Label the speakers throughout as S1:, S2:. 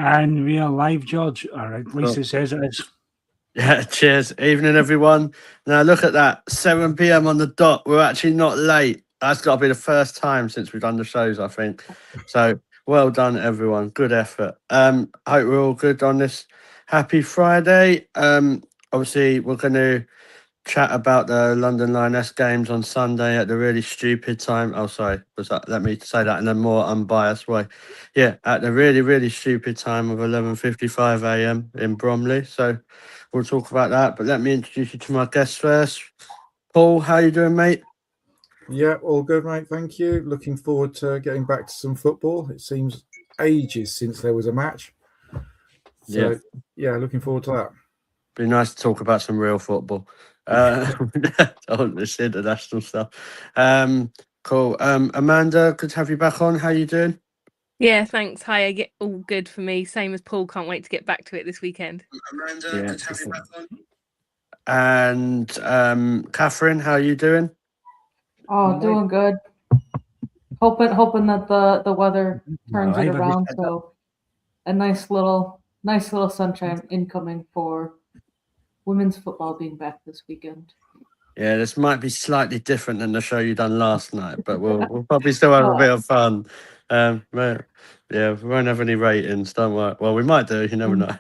S1: And we are live, George. All right, at least it says it is.
S2: Yeah, cheers. Evening, everyone. Now, look at that. 7 p.m. on the dot. We're actually not late. That's got to be the first time since we've done the shows, I think. So, well done, everyone. Good effort. Hope we're all good on this happy Friday. Obviously, we're going to chat about the London Lioness games on Sunday at the really stupid time. Oh, sorry. Let me say that in a more unbiased way. Yeah, at the really, really stupid time of 11:55 a.m. in Bromley. So we'll talk about that. But let me introduce you to my guests first. Paul, how you doing, mate?
S3: Yeah, all good, mate. Thank you. Looking forward to getting back to some football. It seems ages since there was a match. So, yeah, looking forward to that.
S2: Be nice to talk about some real football. On this international stuff. Cool. Amanda, good to have you back on. How you doing?
S4: Yeah, thanks. Hi, I get all good for me. Same as Paul. Can't wait to get back to it this weekend.
S2: Amanda, good to have you back on. And Catherine, how are you doing?
S5: Oh, doing good. Hoping that the weather turns it around. So a nice little sunshine incoming for women's football being back this weekend.
S2: Yeah, this might be slightly different than the show you done last night, but we'll probably still have a bit of fun. But yeah, we won't have any ratings, don't worry. Well, we might do, you never know.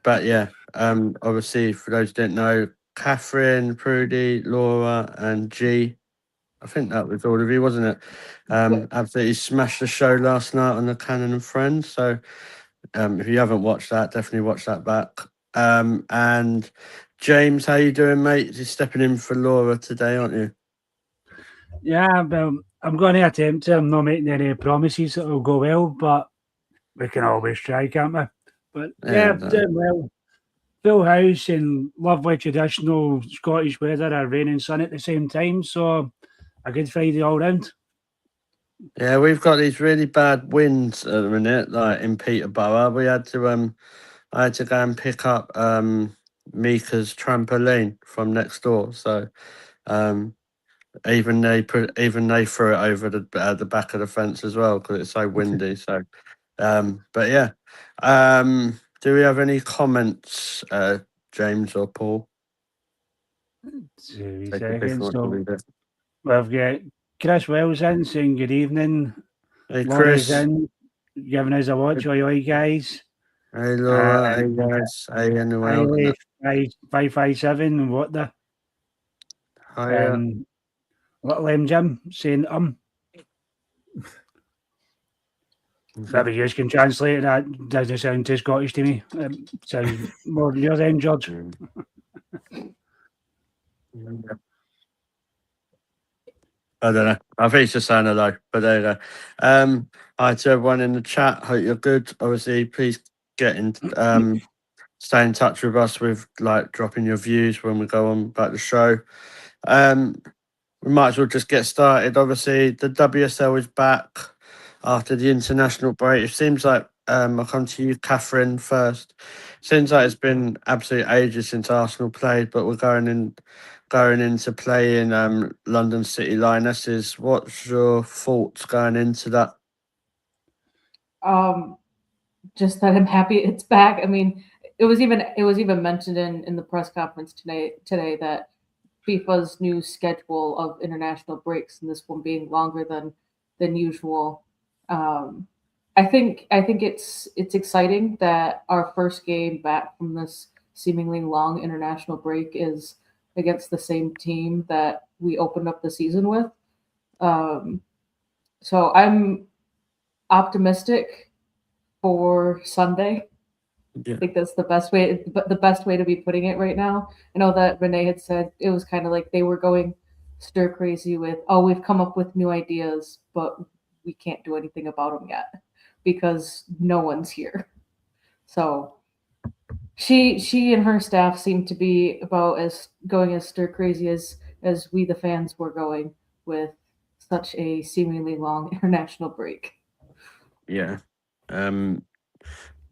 S2: But yeah, obviously, for those who didn't know, Catherine, Prudy, Laura, and G, I think that was all of you, wasn't it? Absolutely smashed the show last night on the Cannon and Friends. So if you haven't watched that, definitely watch that back. And James, how you doing, mate? You're stepping in for Laura today, aren't you?
S1: Yeah, well, I'm going to attempt to. I'm not making any promises that will go well, but we can always try, can't we? But yeah, doing well. Full house and lovely traditional Scottish weather, or rain and sun at the same time. So a good Friday all round.
S2: Yeah, we've got these really bad winds at the minute, like in Peterborough. We had to I had to go and pick up Mika's trampoline from next door. So even they threw it over the back of the fence as well because it's so windy. So but yeah. Do we have any comments, James or Paul?
S1: 2 seconds. We've got Chris Wells in saying good evening.
S2: Hey,
S1: Laura's
S2: Chris.
S1: in, giving us a watch. Oi, guys.
S2: Hey, Laura. Hey, guys. Hey, anyone else?
S1: 557. What the?
S2: Hiya.
S1: Little M Jim saying Maybe you can translate that. Doesn't sound too Scottish to me. Sounds more your end, George.
S2: I don't know. I think it's just saying hello, but there you go. Hi to everyone in the chat. Hope you're good. Obviously, please get in, stay in touch with us with like dropping your views when we go on about the show. We might as well just get started. Obviously, the WSL is back after the international break. It seems like I'll come to you, Catherine, first. Seems like it's been absolute ages since Arsenal played, but we're going into playing London City Lionesses. What's your thoughts going into that?
S5: Just that I'm happy it's back. I mean, it was even mentioned in the press conference today that FIFA's new schedule of international breaks and this one being longer than usual. I think it's exciting that our first game back from this seemingly long international break is against the same team that we opened up the season with. So I'm optimistic for Sunday.
S2: Yeah.
S5: I think that's the best way to be putting it right now. I know that Renee had said it was kind of like they were going stir crazy with, oh, we've come up with new ideas, but we can't do anything about them yet because no one's here. So she and her staff seem to be about as going as stir crazy as we the fans were going with such a seemingly long international break.
S2: Yeah.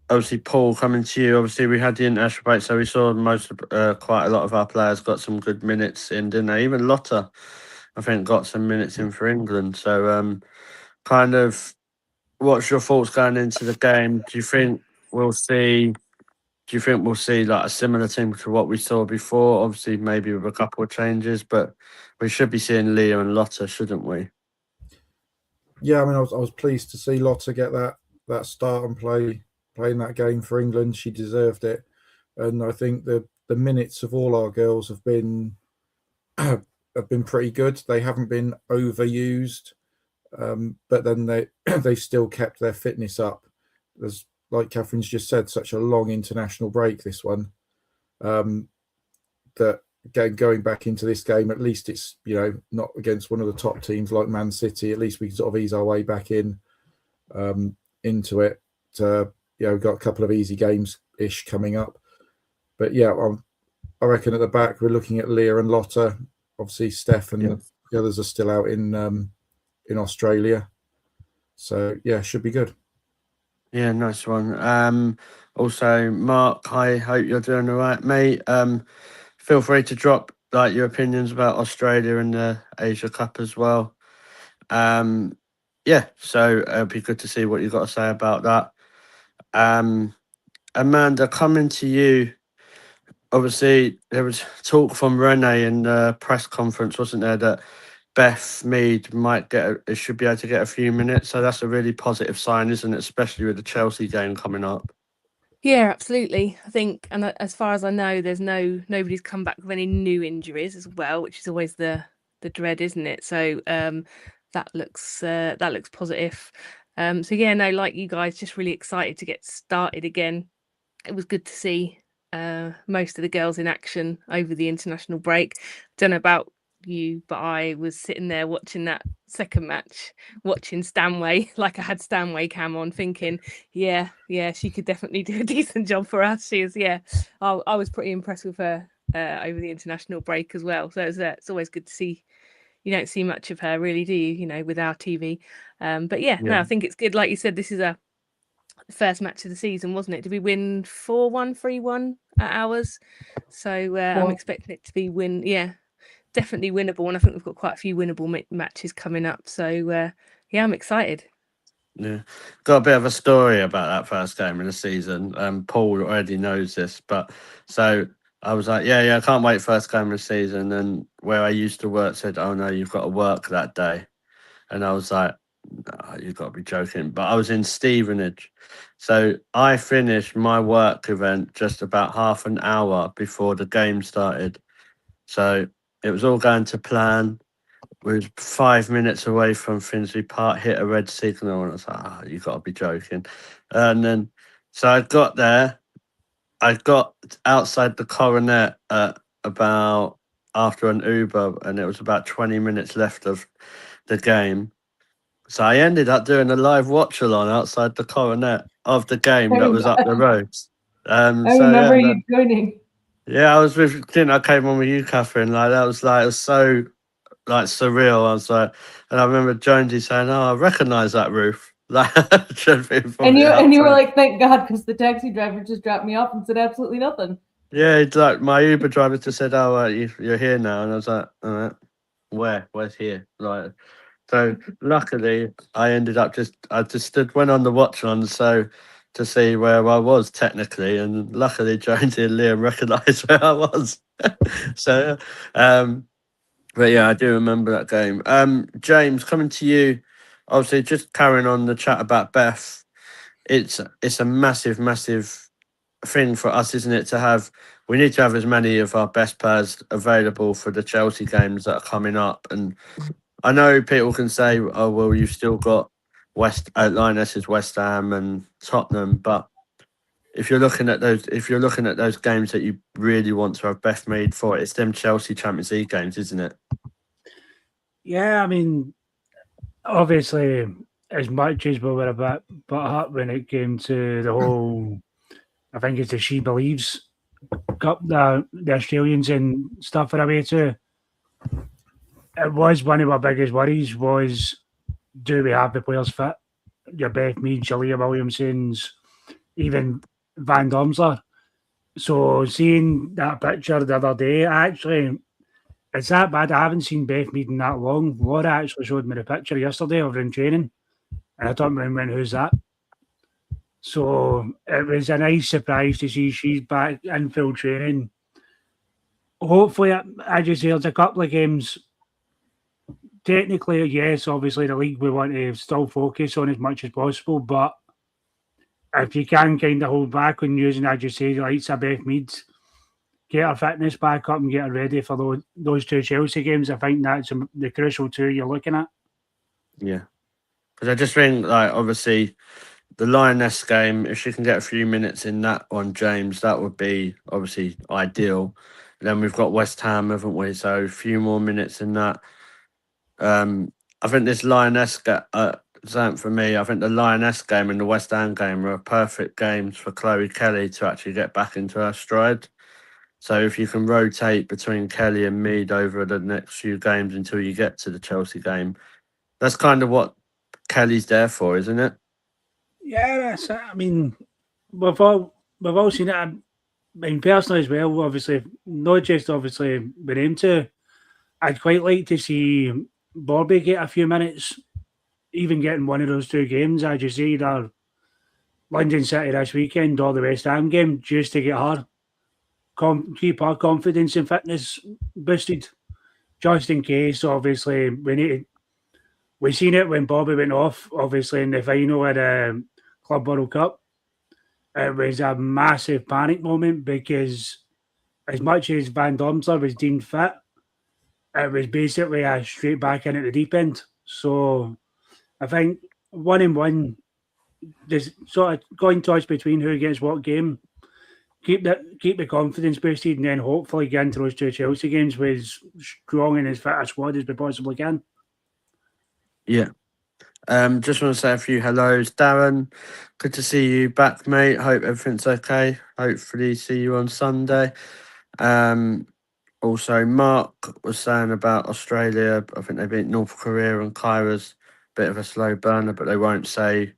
S2: Obviously, Paul, coming to you. Obviously, we had the international break, so we saw quite a lot of our players got some good minutes in, didn't they? Even Lotta, I think, got some minutes in for England. So, kind of, what's your thoughts going into the game? Do you think we'll see? Do you think we'll see like a similar team to what we saw before? Obviously, maybe with a couple of changes, but we should be seeing Leah and Lotta, shouldn't we?
S3: Yeah, I mean, I was pleased to see Lotta get that start and playing that game for England. She deserved it, and I think the minutes of all our girls have been pretty good. They haven't been overused, but then they've still kept their fitness up. There's, like Catherine's just said, such a long international break, this one, that going back into this game, at least it's, not against one of the top teams like Man City. At least we can sort of ease our way back into it. We've got a couple of easy games-ish coming up. But yeah, I reckon at the back we're looking at Leah and Lotta. Obviously, Steph and the others are still out in Australia. So yeah, should be good.
S2: Yeah, nice one. Also, Mark, I hope you're doing all right, mate. Feel free to drop like your opinions about Australia and the Asia Cup as well. Yeah, so it'll be good to see what you've got to say about that. Amanda, coming to you. Obviously, there was talk from Renee in the press conference, wasn't there, that Beth Mead should be able to get a few minutes. So that's a really positive sign, isn't it? Especially with the Chelsea game coming up.
S4: Yeah, absolutely. I think, and as far as I know, there's nobody's come back with any new injuries as well, which is always the dread, isn't it? So that looks positive. So yeah, no, like you guys, just really excited to get started again. It was good to see most of the girls in action over the international break. Don't know about you, but I was sitting there watching that second match, watching Stanway, like I had Stanway cam on, thinking, yeah, she could definitely do a decent job for us. She is, I was pretty impressed with her over the international break as well. So it's always good to see. You don't see much of her, really, do you? With our TV. But no, I think it's good. Like you said, this is the first match of the season, wasn't it? Did we win 4-1, 3-1 at ours? So I'm expecting it to be definitely winnable, and I think we've got quite a few winnable matches coming up. So I'm excited.
S2: Yeah, got a bit of a story about that first game of the season. Paul already knows this, but so I was like, yeah, I can't wait first game of the season. And where I used to work said, oh no, you've got to work that day, and I was like, no, you've got to be joking. But I was in Stevenage, so I finished my work event just about half an hour before the game started. So it was all going to plan. We was 5 minutes away from Finsbury Park, hit a red signal, and I was like, you've got to be joking. And then, so I got there. I got outside the Coronet at about after an Uber, and it was about 20 minutes left of the game. So I ended up doing a live watch-along outside the Coronet of the game that was up the road.
S5: I remember you joining.
S2: Yeah, I was with. I came on with you, Catherine. Like that was like it was so like surreal. I was like, and I remember Jonesy saying, "Oh, I recognise that roof." Like,
S5: and you were like, "Thank God," because the taxi driver just dropped me off and said absolutely nothing.
S2: Yeah, it's like my Uber driver just said, "Oh, you're here now," and I was like, "All right, where's here?" Like, so luckily, I just went on the watch on to see where I was technically, and luckily Jonesy and Liam recognised where I was. So, but yeah, I do remember that game. James, coming to you, obviously just carrying on the chat about Beth. It's a massive thing for us, isn't it? We need to have as many of our best players available for the Chelsea games that are coming up. And I know people can say, "Oh, well, you've still got Lionesses, West Ham, and Tottenham," but if you're looking at those games that you really want to have Beth Mead for, it's them Chelsea Champions League games, isn't it?
S1: Yeah, I mean, obviously, as much as we were a bit up when it came to the whole, I think it's the She Believes Cup, the Australians and stuff are away to. It was one of our biggest worries was, do we have the players fit? Your Beth Mead, Leah Williamsons, even Van Domsler. So seeing that picture the other day, actually, it's that bad. I haven't seen Beth Mead in that long. Laura actually showed me the picture yesterday of her in training. And I turned around and went, who's that? So it was a nice surprise to see she's back in full training. Hopefully, as you say, there's a couple of games. Technically, yes, obviously the league we want to still focus on as much as possible, but if you can kind of hold back on using, as you say, the likes of Beth Meads, get her fitness back up and get her ready for those two Chelsea games, I think that's the crucial two you're looking at.
S2: Yeah. Because I just think, like, obviously, the Lioness game, if she can get a few minutes in that one, James, that would be obviously ideal. And then we've got West Ham, haven't we? So a few more minutes in that. I think this Lioness game, for me, I think the Lioness game and the West Ham game are perfect games for Chloe Kelly to actually get back into her stride. So if you can rotate between Kelly and Mead over the next few games until you get to the Chelsea game, that's kind of what Kelly's there for, isn't it?
S1: Yeah, that's it. I mean, we've all seen it. I mean, personally as well, obviously, not just obviously with him too. I'd quite like to see Bobby get a few minutes, even getting one of those two games, as you say, either London City this weekend or the West Ham game, just to get her keep her confidence and fitness boosted, just in case. Obviously, we seen it when Bobby went off. Obviously, in the final of the Club World Cup, it was a massive panic moment because as much as Van Domsler was deemed fit, it was basically a straight back in at the deep end. So I think 1-1, there's sort of coin toss between who gets what game. Keep the confidence boosted, and then hopefully get into those two Chelsea games with as strong and as fit a squad as we possibly can.
S2: Yeah. Just want to say a few hellos. Darren, good to see you back, mate. Hope everything's okay. Hopefully see you on Sunday. Also, Mark was saying about Australia. I think they beat North Korea and Kyra's a bit of a slow burner, but they won't say.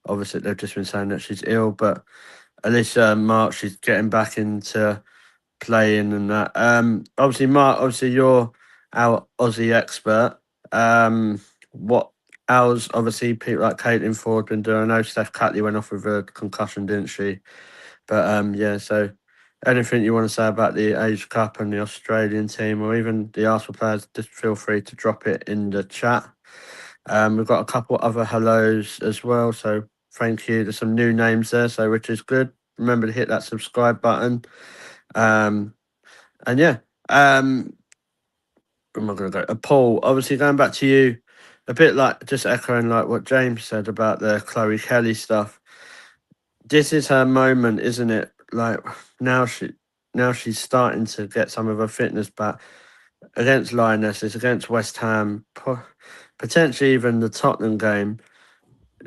S2: Obviously, they've just been saying that she's ill, but at least Mark, she's getting back into playing and that. Obviously, Mark, obviously you're our Aussie expert. How's obviously people like Caitlin Ford been doing? I know Steph Catley went off with a concussion, didn't she? But yeah, so anything you want to say about the Asia Cup and the Australian team, or even the Arsenal players, just feel free to drop it in the chat. We've got a couple other hellos as well, so thank you. There's some new names there, so which is good. Remember to hit that subscribe button. And yeah, where am I going to go? Paul, obviously going back to you, a bit like just echoing like what James said about the Chloe Kelly stuff. This is her moment, isn't it? Like now she's starting to get some of her fitness back against Lionesses, against West Ham, potentially even the Tottenham game.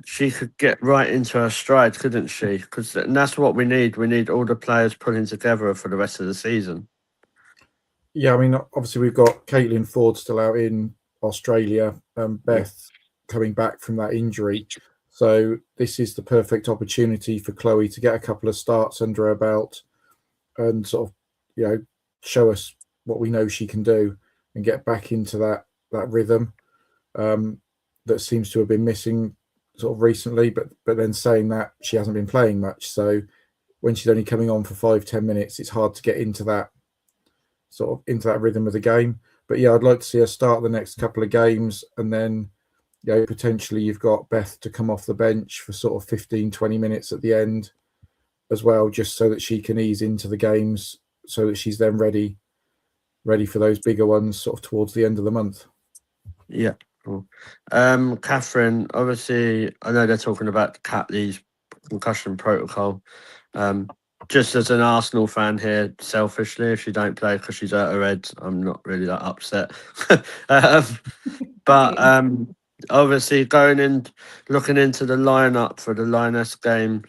S2: She could get right into her stride, couldn't she? Because that's what we need. We need all the players pulling together for the rest of the season.
S3: Yeah, I mean, obviously we've got Caitlin Ford still out in Australia, Beth coming back from that injury. So this is the perfect opportunity for Chloe to get a couple of starts under her belt and sort of, show us what we know she can do and get back into that rhythm that seems to have been missing sort of recently. But then saying that, she hasn't been playing much. So when she's only coming on for 5-10 minutes, it's hard to get into that rhythm of the game. But yeah, I'd like to see her start the next couple of games, and then potentially you've got Beth to come off the bench for sort of 15-20 minutes at the end as well, just so that she can ease into the games, so that she's then ready for those bigger ones sort of towards the end of the month.
S2: Yeah, cool. Catherine, obviously I know they're talking about Catley's concussion protocol. Just as an Arsenal fan here, selfishly, if she don't play because she's at her head, I'm not really that upset. But obviously going in, looking into the lineup for the Lioness game,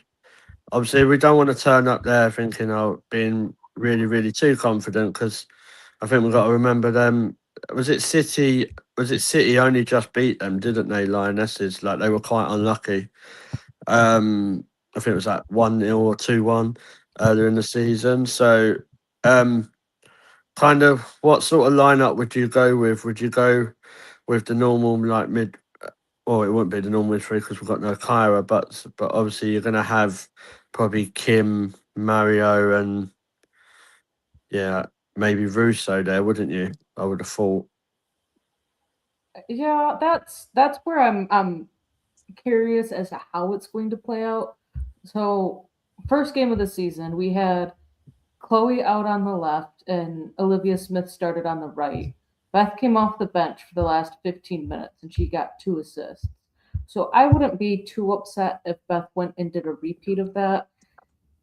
S2: obviously we don't want to turn up there thinking, being really, really too confident, because I think we've got to remember them. Was it City only just beat them, didn't they, Lionesses? Like, they were quite unlucky. I think it was like 1-0 or 2-1 earlier in the season. So kind of what sort of lineup would you go with? Would you go with the normal like Well, it wouldn't be the normal three because we've got no Kyra, but obviously you're going to have probably Kim, Mario, and maybe Russo there, wouldn't you? I would have thought.
S5: Yeah, that's where I'm curious as to how it's going to play out. So, first game of the season, we had Chloe out on the left and Olivia Smith started on the right. Beth came off the bench for the last 15 minutes and she got 2 assists. So I wouldn't be too upset if Beth went and did a repeat of that.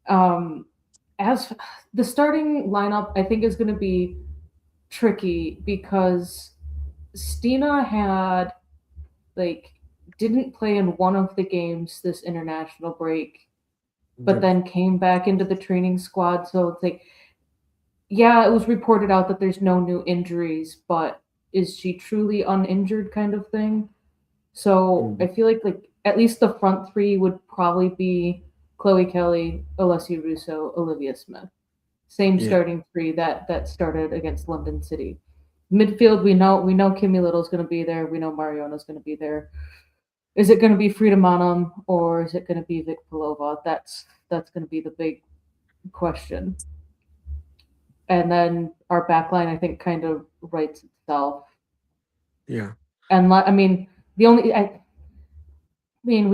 S5: As the starting lineup, I think is going to be tricky because Stina didn't play in one of the games this international break, but then came back into the training squad. So it's like, yeah, it was reported out that there's no new injuries, but is she truly uninjured kind of thing? So I feel like at least the front three would probably be Chloe Kelly, Alessia Russo, Olivia Smith. Same starting three that started against London City. Midfield, we know Kimmy Little's going to be there. We know Mariona's going to be there. Is it going to be Frida Manum or is it going to be Vic Pelova? That's going to be the big question. And then our backline, I think, kind of writes itself.
S2: Yeah.
S5: And I mean, we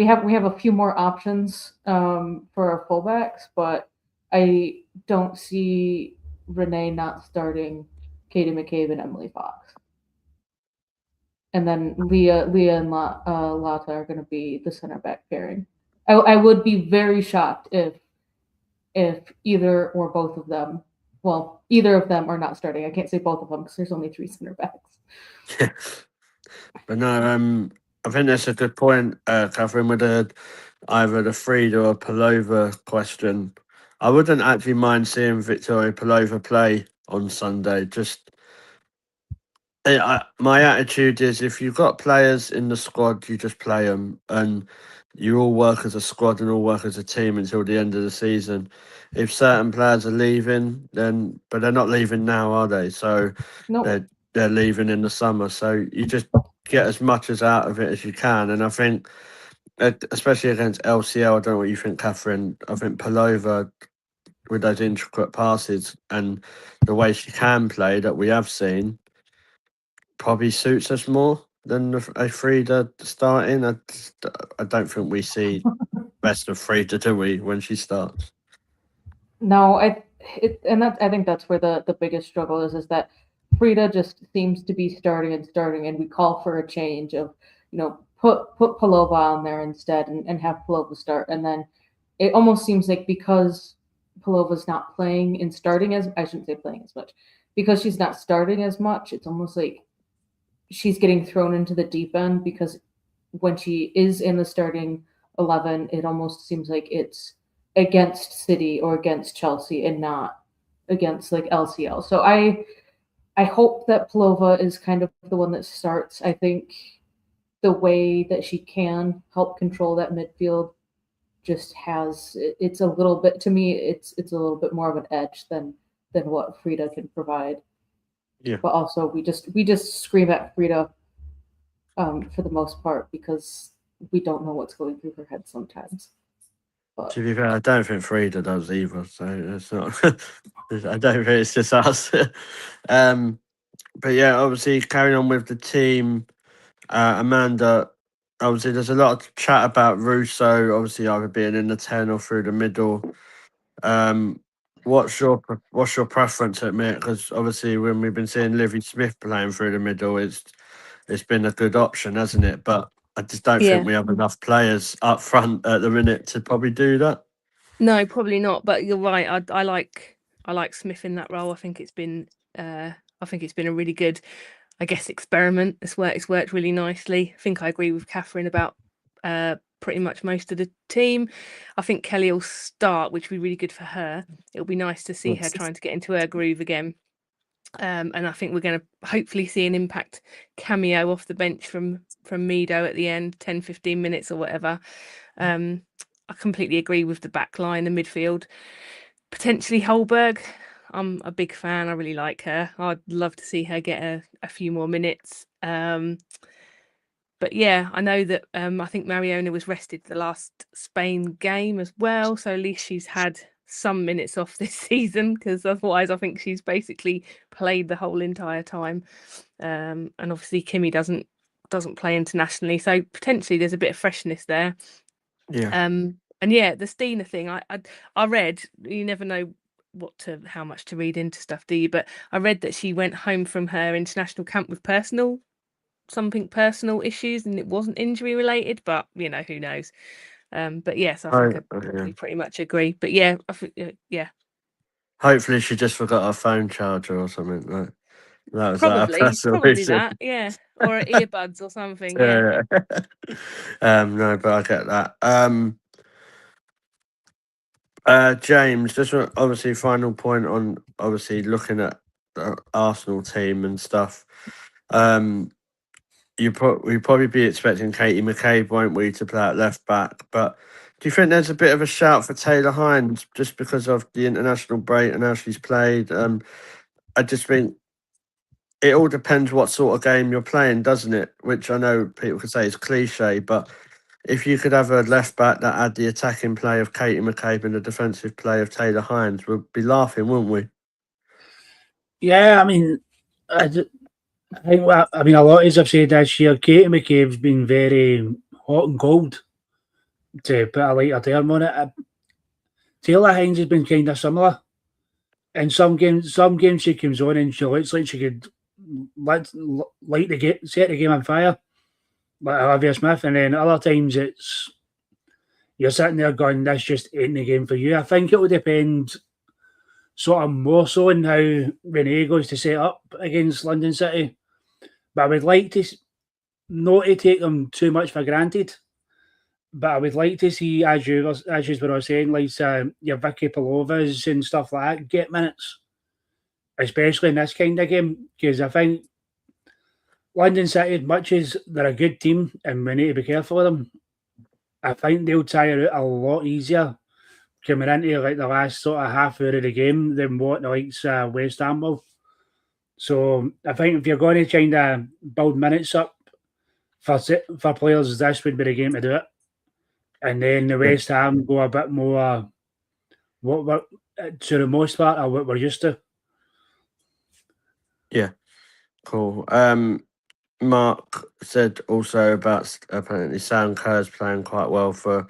S5: have a few more options for our fullbacks, but I don't see Renee not starting Katie McCabe and Emily Fox. And then Leah and Lata are going to be the center back pairing. I would be very shocked if either or both of them, well, either of them are not starting. I can't say both of them because there's only 3 center backs.
S2: But no, I think that's a good point, Catherine, with either the Frida or Pelova question. I wouldn't actually mind seeing Victoria Pelova play on Sunday. Just my attitude is if you've got players in the squad, you just play them, and you all work as a squad and all work as a team until the end of the season. If certain players are leaving, but they're not leaving now, are they? So
S5: Nope.
S2: they're leaving in the summer. So you just get as much out of it as you can. And I think, especially against LCL, I don't know what you think, Catherine. I think Pelova, with those intricate passes and the way she can play that we have seen, probably suits us more than a Frida starting. I don't think we see best of Frida, do we, when she starts?
S5: No, I think that's where the biggest struggle is that Frida just seems to be starting, and we call for a change of, put Pelova on there instead and have Pelova start, and then it almost seems like because Pelova's not playing and starting I shouldn't say playing as much, because she's not starting as much, it's almost like she's getting thrown into the deep end because when she is in the starting 11, it almost seems like it's against City or against Chelsea and not against LCL. So I hope that Pelova is kind of the one that starts. I think the way that she can help control that midfield just it's a little bit, to me, it's a little bit more of an edge than what Frida can provide.
S2: Yeah.
S5: But also we just scream at Frida for the most part because we don't know what's going through her head sometimes. But
S2: to be fair, I don't think Frida does either, so it's not. I don't think it's just us. But yeah, obviously carrying on with the team, Amanda. Obviously, there's a lot of chat about Russo. Obviously, either being in the 10 or through the middle. What's your preference at minute? Because obviously, when we've been seeing Livy Smith playing through the middle, it's been a good option, hasn't it? But I just don't think we have enough players up front at the minute to probably do that.
S4: No, probably not. But you're right. I like Smith in that role. I think it's been a really good, I guess, experiment. It's worked really nicely. I think I agree with Catherine about pretty much most of the team. I think Kelly will start, which will be really good for her. It'll be nice to see her trying to get into her groove again. And I think we're going to hopefully see an impact cameo off the bench from Mido at the end, 10-15 minutes or whatever. I completely agree with the back line, the midfield. Potentially Holberg. I'm a big fan. I really like her. I'd love to see her get a few more minutes. But yeah, I know that I think Mariona was rested the last Spain game as well, so at least she's had some minutes off this season, because otherwise I think she's basically played the whole entire time. And obviously Kimmy doesn't play internationally, so potentially there's a bit of freshness there.
S2: Yeah.
S4: And yeah, the Stina thing, I read, you never know how much to read into stuff, do you? But I read that she went home from her international camp with personal issues, and it wasn't injury related, but you know, who knows. But yes, I think I probably pretty much agree. But yeah, I think yeah.
S2: Hopefully she just forgot her phone charger or something. Like that was
S4: Probably
S2: reason.
S4: that, yeah. Or earbuds or something,
S2: yeah. No, but I get that. James, just obviously final point on obviously looking at the Arsenal team and stuff. We'd probably be expecting Katie McCabe, won't we, to play at left back? But do you think there's a bit of a shout for Taylor Hines just because of the international break and how she's played? I just think it all depends what sort of game you're playing, doesn't it? Which I know people could say is cliche, but if you could have a left back that had the attacking play of Katie McCabe and the defensive play of Taylor Hines, we'd be laughing, wouldn't we?
S1: Yeah, I mean, I think a lot of us have said this year, Katie McCabe's been very hot and cold, to put a lighter term on it. Taylor Hines has been kind of similar. In some games she comes on and she looks like she could set the game on fire, like Olivia Smith, and then other times it's you're sitting there going, "This just ain't the game for you." I think it will depend, sort of more so on how Renee goes to set up against London City. But I would like to not to take them too much for granted. But I would like to see, as you were saying, like your Vicky Palovas and stuff like that, get minutes, especially in this kind of game, because I think London City, as much as they're a good team and we need to be careful of them, I think they'll tire out a lot easier coming into like the last sort of half hour of the game than what the likes West Ham will. So I think if you're going to kind of build minutes up for players, this would be the game to do it. And then the West Ham go a bit more what we're, to the most part, are what we're used to.
S2: Yeah, cool. Mark said also about apparently Sam Kerr's playing quite well for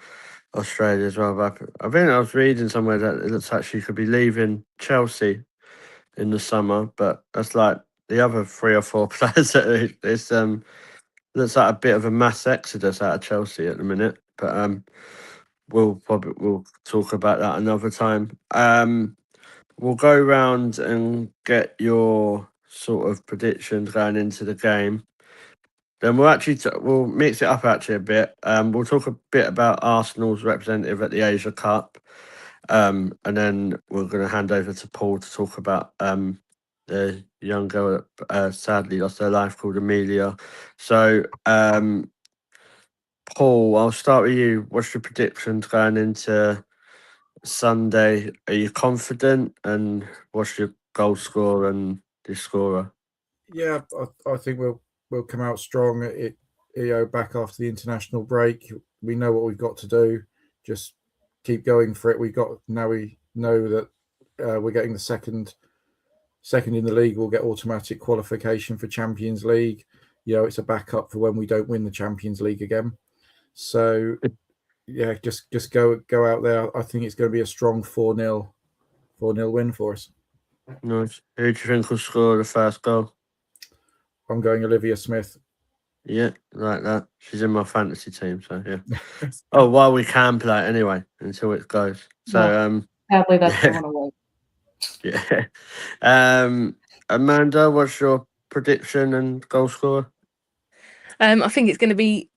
S2: Australia as well. But I think I was reading somewhere that it looks like she could be leaving Chelsea in the summer. But that's like the other 3 or 4 players that it's looks like a bit of a mass exodus out of Chelsea at the minute. But we'll talk about that another time. We'll go round and get your sort of predictions going into the game. Then we'll actually we'll mix it up actually a bit. We'll talk a bit about Arsenal's representative at the Asia Cup, and then we're going to hand over to Paul to talk about the young girl that sadly lost her life called Amelia. So, Paul, I'll start with you. What's your predictions going into Sunday? Are you confident? And what's your goal scorer and the scorer?
S3: Yeah, I think we'll come out strong. Back after the international break, we know what we've got to do. Just keep going for it. We know that we're getting the second in the league. We'll get automatic qualification for Champions League. It's a backup for when we don't win the Champions League again. So yeah, just go out there. I think it's going to be a strong 4-0 win for us.
S2: Nice. Who do you think will score the first goal?
S3: I'm going Olivia Smith.
S2: Yeah, like that. She's in my fantasy team, so yeah. Oh, well, we can play it anyway until it goes. So
S5: sadly, that's going away.
S2: Yeah. Amanda, what's your prediction and goal scorer?
S4: I think it's going to be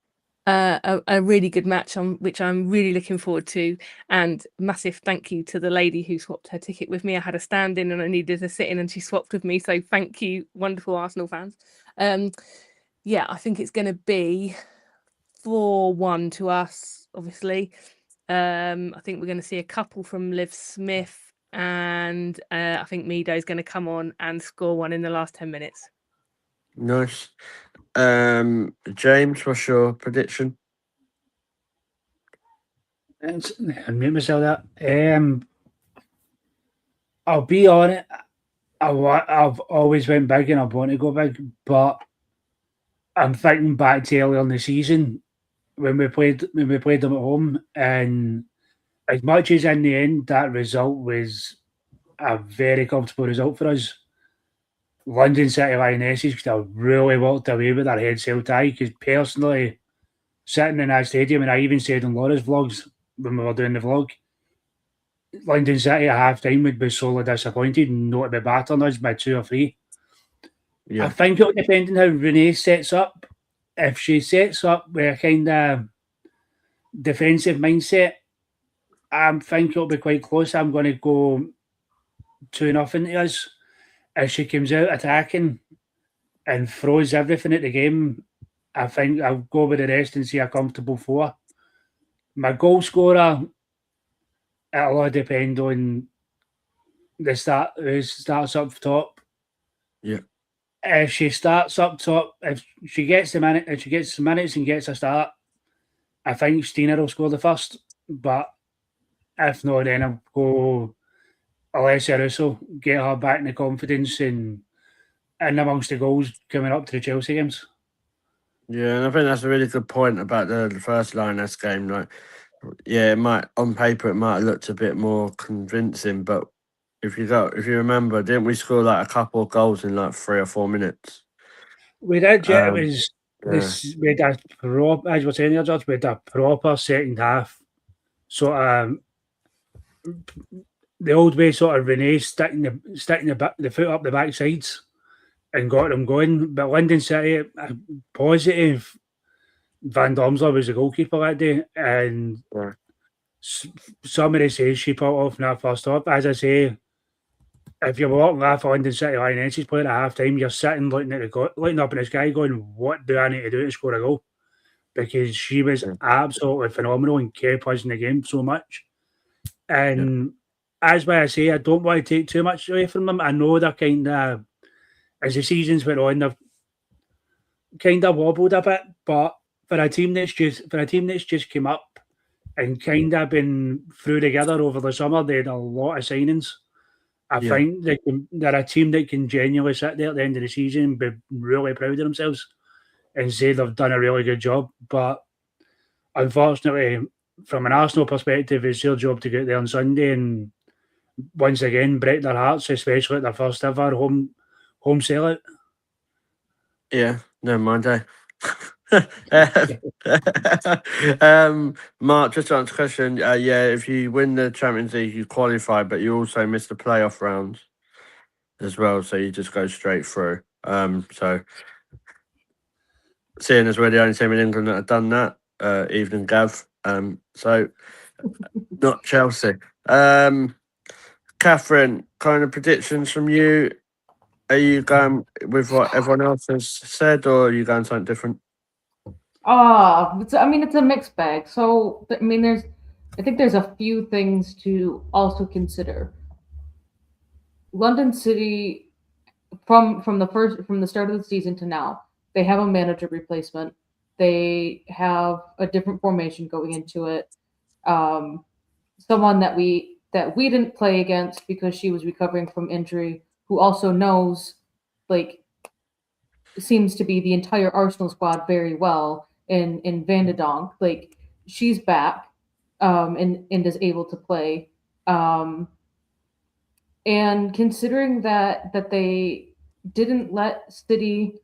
S4: a really good match, which I'm really looking forward to. And massive thank you to the lady who swapped her ticket with me. I had a stand in and I needed a sit in, and she swapped with me. So thank you, wonderful Arsenal fans. Yeah, I think it's going to be 4-1 to us, obviously. I think we're going to see a couple from Liv Smith, and I think Mido's going to come on and score one in the last 10 minutes.
S2: Nice. James, what's your prediction?
S1: I mute myself that. I'll be on it. I've always went big and I want to go big, but I'm thinking back to earlier in the season when we played them at home, and as much as in the end that result was a very comfortable result for us, London City Lionesses could have really walked away with their head sail tie, because personally, sitting in that stadium, and I even said in Laura's vlogs when we were doing the vlog, London City at half time would be sorely disappointed not to be battering us by 2 or 3.
S2: Yeah.
S1: I think it'll depend on how Renee sets up. If she sets up with a kind of defensive mindset, I think it'll be quite close. I'm going to go 2-0 to us. If she comes out attacking and throws everything at the game, I think I'll go with the rest and see a comfortable 4. My goal scorer, it'll all depend on who starts up top.
S2: Yeah.
S1: If she starts up top, if she gets the minutes and gets a start, I think Stina will score the first. But if not, then I'll go Alessia Russo, get her back in the confidence and amongst the goals coming up to the Chelsea games.
S2: Yeah, and I think that's a really good point about the first Lioness game. Like, yeah, it might on paper it might have looked a bit more convincing, but if you remember, didn't we score like a couple of goals in like 3 or 4 minutes?
S1: We did, yeah. It was
S2: Yeah.
S1: we had as we're saying here, George, we had a proper second half. So the old way, sort of Renee sticking the foot up the back sides and got them going. But London City, positive. Van Domsler was the goalkeeper that day, and
S2: Yeah.
S1: some of the saves she put off in that first half. As I say, if you're walking off London City Lionesses playing at half time, you're sitting looking up in the sky going, what do I need to do to score a goal? Because she was absolutely phenomenal and kept us in the game so much. And as why I say, I don't want to take too much away from them. I know they're kind of, as the seasons went on, they've kind of wobbled a bit, but for a team that's just come up and kind of been through together over the summer, they had a lot of signings. I think they're a team that can genuinely sit there at the end of the season and be really proud of themselves and say they've done a really good job. But unfortunately, from an Arsenal perspective, it's their job to get there on Sunday and once again break their hearts, especially at their first ever home sellout.
S2: Yeah, never mind, eh? Mark, just to answer the question, yeah, if you win the Champions League, you qualify, but you also miss the playoff rounds as well, so you just go straight through. So seeing as we're the only team in England that have done that, evening Gav. So not Chelsea. Catherine, kind of predictions from you. Are you going with what everyone else has said, or are you going something different?
S5: It's a mixed bag. So I think there's a few things to also consider. London City, from the start of the season to now, they have a manager replacement. They have a different formation going into it. Someone that we didn't play against because she was recovering from injury, who also knows, like, seems to be the entire Arsenal squad very well in Van de Donk. Like, she's back, and is able to play. And considering that they didn't let City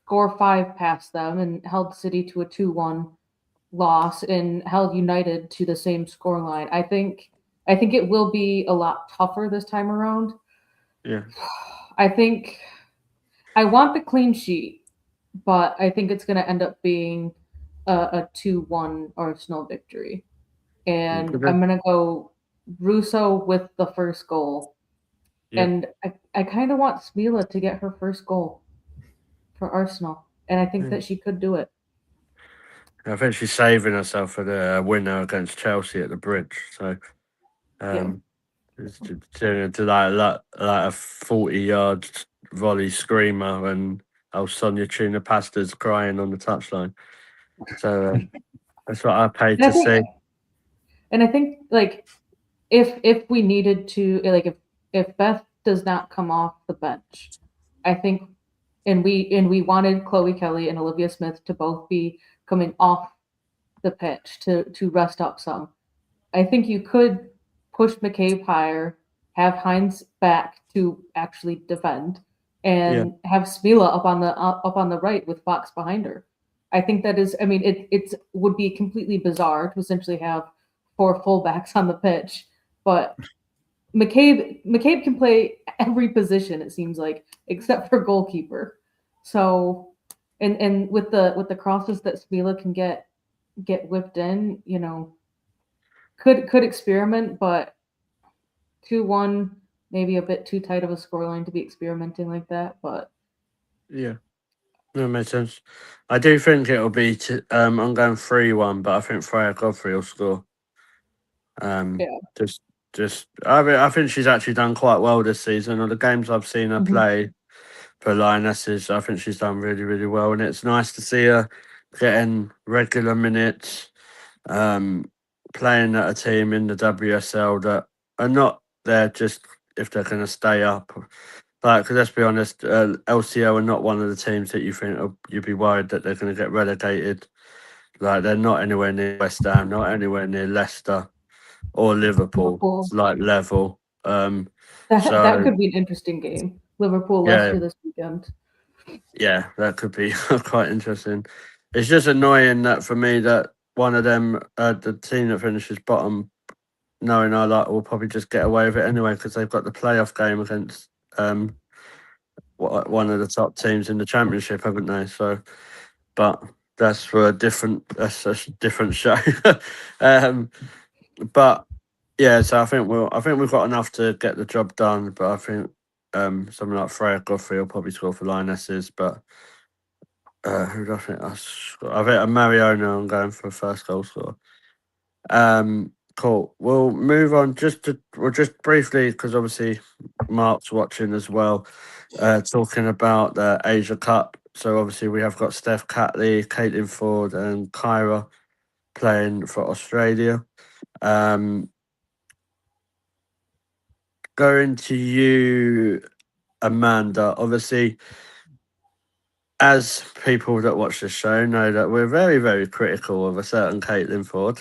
S5: score 5 past them and held City to a 2-1 loss and held United to the same scoreline, I think it will be a lot tougher this time around.
S2: Yeah.
S5: I think I want the clean sheet, but I think it's going to end up being a 2-1 Arsenal victory. And I'm going to go Russo with the first goal. Yeah. And I kind of want Smila to get her first goal for Arsenal. And I think that she could do it.
S2: I think she's saving herself for the winner against Chelsea at the Bridge. So, it's to like a 40-yard volley screamer and Sonia Tuna Pasta's crying on the touchline. So that's what I paid
S5: And
S2: to see.
S5: And I think like if we needed to, like if Beth does not come off the bench, I think, and we wanted Chloe Kelly and Olivia Smith to both be coming off the pitch to rest up some. I think you could push McCabe higher, have Hines back to actually defend, and have Smila up on the right with Fox behind her. I think that is. I mean, it would be completely bizarre to essentially have 4 fullbacks on the pitch, but McCabe can play every position, it seems like, except for goalkeeper. So, and with the crosses that Smila can get whipped in, could experiment, but 2-1 maybe a bit too tight of a scoreline to be experimenting like that. But
S2: yeah, that makes sense. I do think it'll be. I'm going 3-1, but I think Freya Godfrey will score. Just I think she's actually done quite well this season. On the games I've seen her play for Lionesses, I think she's done really, really well, and it's nice to see her getting regular minutes, playing at a team in the WSL that are not there just if they're going to stay up. Like, because let's be honest, LCL are not one of the teams that you think you'd be worried that they're going to get relegated. Like, they're not anywhere near West Ham, not anywhere near Leicester or Liverpool. It's like level.
S5: That could be an interesting game. Liverpool Leicester this weekend.
S2: Yeah, that could be quite interesting. It's just annoying that for me that one of them, the team that finishes bottom, knowing I like, will probably just get away with it anyway because they've got the playoff game against one of the top teams in the championship, haven't they? So, but that's for a different show. But yeah, so I think we've got enough to get the job done. But I think something like Freya Godfrey will probably score for Lionesses. But who do I think I think Mariona. I'm going for a first goal scorer. Cool. We'll move on just briefly because obviously Mark's watching as well. Talking about the Asia Cup. So obviously we have got Steph Catley, Caitlin Ford, and Kyra playing for Australia. Going to you, Amanda. Obviously, as people that watch the show know that we're very, very critical of a certain Caitlin Ford.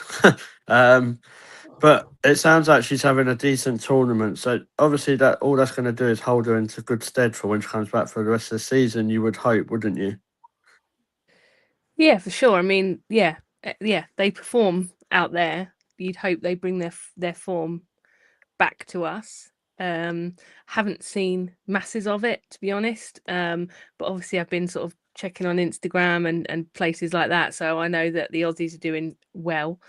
S2: But it sounds like she's having a decent tournament. So obviously that all that's going to do is hold her into good stead for when she comes back for the rest of the season, you would hope, wouldn't you?
S4: Yeah, for sure. I mean, yeah, they perform out there. You'd hope they bring their form back to us. Haven't seen masses of it, to be honest. But obviously I've been sort of checking on Instagram and places like that, so I know that the Aussies are doing well.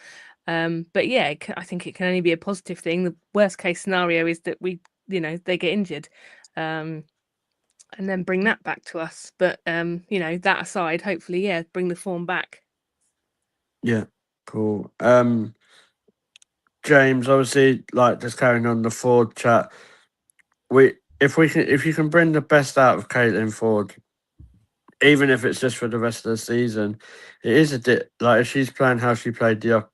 S4: But yeah, I think it can only be a positive thing. The worst case scenario is that they get injured, and then bring that back to us. But that aside, hopefully, yeah, bring the form back.
S2: Yeah, cool. James, obviously, like just carrying on the Ford chat, if you can bring the best out of Caitlin Ford, even if it's just for the rest of the season, it is like if she's playing how she played the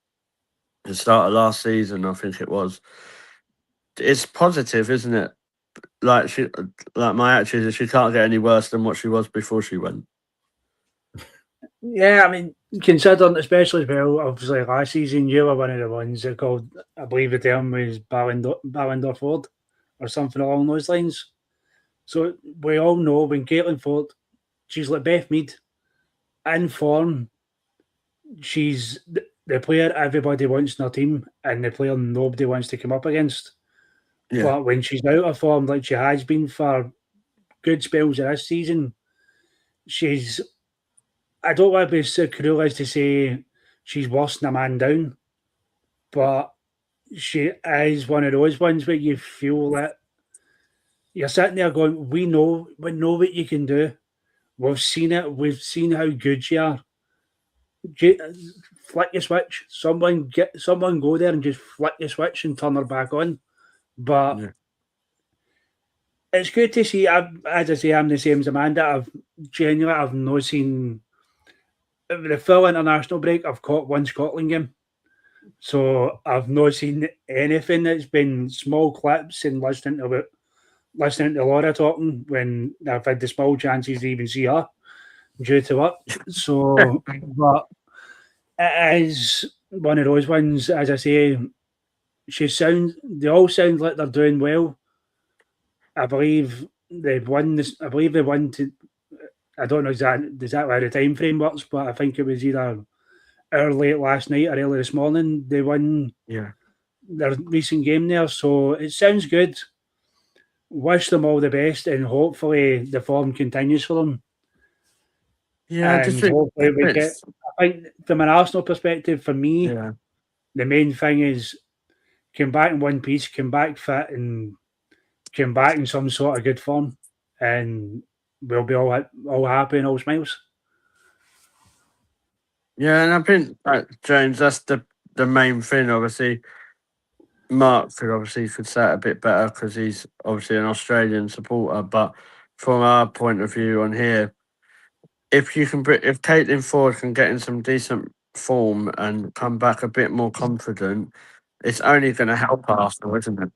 S2: start of last season, I think it was. It's positive, isn't it? Like my attitude is she can't get any worse than what she was before she went.
S1: Yeah, I mean, considering especially as well, obviously last season you were one of the ones that called, I believe the term was Ballon d'Or Ford or something along those lines. So we all know when Caitlin Ford, she's like Beth Mead, in form, she's the player everybody wants in their team and the player nobody wants to come up against. Yeah. But when she's out of form, like she has been for good spells of this season, I don't want to be so cruel as to say she's worse than a man down, but she is one of those ones where you feel that you're sitting there going, we know what you can do. We've seen it. We've seen how good you are. Flick your switch. Someone go there and just flick your switch and turn her back on. But it's good to see. As I say, I'm the same as Amanda. genuinely, I've not seen the full international break. I've caught one Scotland game, so I've not seen anything. That's been small clips and listening to Laura talking when I've had the small chances to even see her due to work. So, but it is one of those ones, as I say. They all sound like they're doing well. I believe they've won this. I believe they won to. I don't know exactly how the time frame works, but I think it was either early last night or early this morning. They won their recent game there, so it sounds good. Wish them all the best, and hopefully the form continues for them.
S2: Yeah, I just think
S1: hopefully we get. I think from an Arsenal perspective, for me, the main thing is come back in one piece, come back fit, and come back in some sort of good form, and we'll be all happy and all smiles.
S2: Yeah, and I think James, that's the main thing. Obviously, Mark could say it a bit better because he's obviously an Australian supporter. But from our point of view on here, if Caitlin Ford can get in some decent form and come back a bit more confident, it's only going to help Arsenal, isn't it?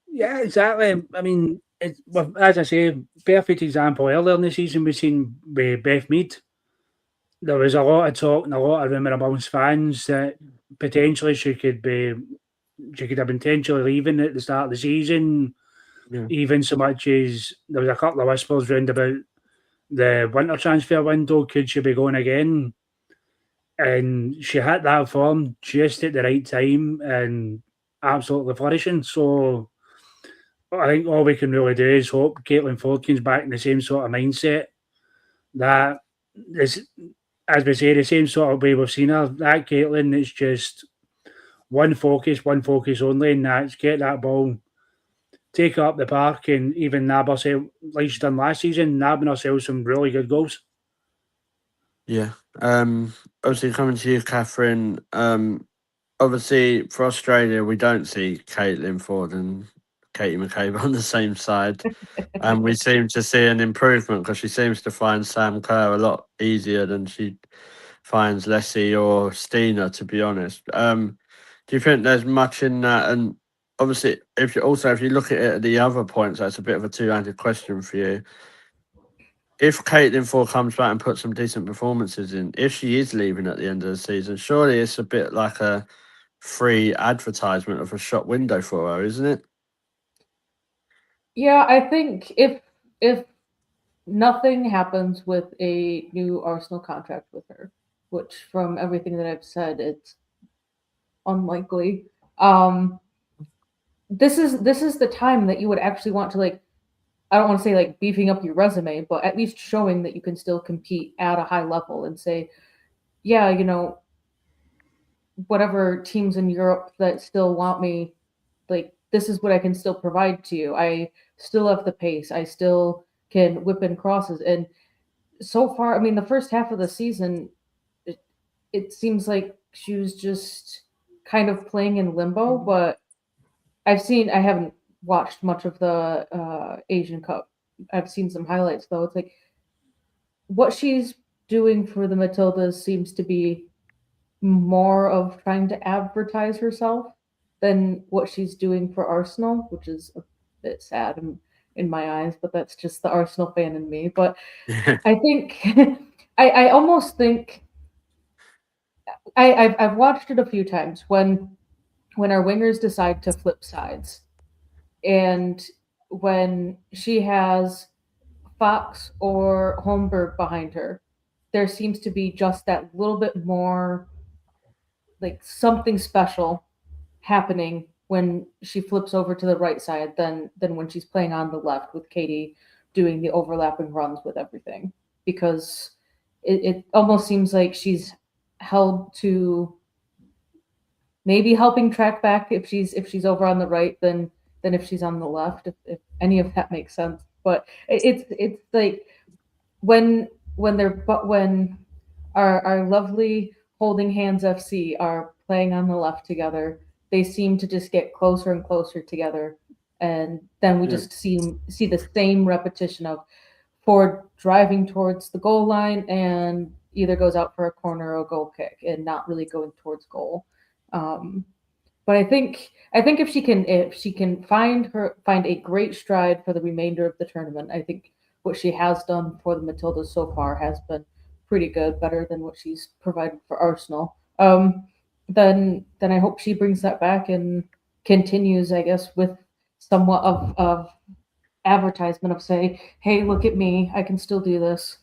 S1: Yeah, exactly. I mean, as I say, perfect example. Earlier in the season, we've seen with Beth Mead. There was a lot of talk and a lot of rumour amongst fans that potentially she could have potentially leaving at the start of the season.
S2: Yeah.
S1: Even so much as there was a couple of whispers round about the winter transfer window. Could she be going again? And she hit that form just at the right time and absolutely flourishing. So I think all we can really do is hope Caitlin Ford comes back in the same sort of mindset. That is, as we say, the same sort of way we've seen her. That Caitlin is just one focus only, and that's get that ball, take it up the park, and even nab herself, like she's done last season, nabbing herself some really good goals.
S2: Yeah. Obviously, coming to you, Catherine. Obviously, for Australia, we don't see Caitlin Ford and Katie McCabe on the same side. And we seem to see an improvement because she seems to find Sam Kerr a lot easier than she finds Leslie or Stina, to be honest. Do you think there's much in that? And obviously, if you look at it at the other points, that's a bit of a two-handed question for you. If Caitlin Ford comes back and puts some decent performances in, if she is leaving at the end of the season, surely it's a bit like a free advertisement of a shop window for her, isn't it?
S5: Yeah, I think if nothing happens with a new Arsenal contract with her, which from everything that I've said, it's unlikely. This is the time that you would actually want to, like, I don't want to say like beefing up your resume, but at least showing that you can still compete at a high level and say, yeah, whatever teams in Europe that still want me, like, this is what I can still provide to you. I still have the pace. I still can whip in crosses. And so far, I mean, the first half of the season, it seems like she was just kind of playing in limbo. But I haven't watched much of the Asian Cup. I've seen some highlights, though. It's like what she's doing for the Matildas seems to be more of trying to advertise herself than what she's doing for Arsenal, which is a bit sad in my eyes, but that's just the Arsenal fan in me. But I think I almost think I've watched it a few times when our wingers decide to flip sides, and when she has Fox or Holmberg behind her, there seems to be just that little bit more, like, something special happening when she flips over to the right side than when she's playing on the left with Katie doing the overlapping runs with everything, because it almost seems like she's held to maybe helping track back if she's over on the right than if she's on the left, if any of that makes sense. But it's like when our lovely Holding Hands FC are playing on the left together, they seem to just get closer and closer together, and then we just see the same repetition of for driving towards the goal line and either goes out for a corner or a goal kick and not really going towards goal. But I think if she can find a great stride for the remainder of the tournament, I think what she has done for the Matildas so far has been pretty good, better than what she's provided for Arsenal. Then I hope she brings that back and continues, I guess, with somewhat of advertisement of say, hey, look at me, I can still do this.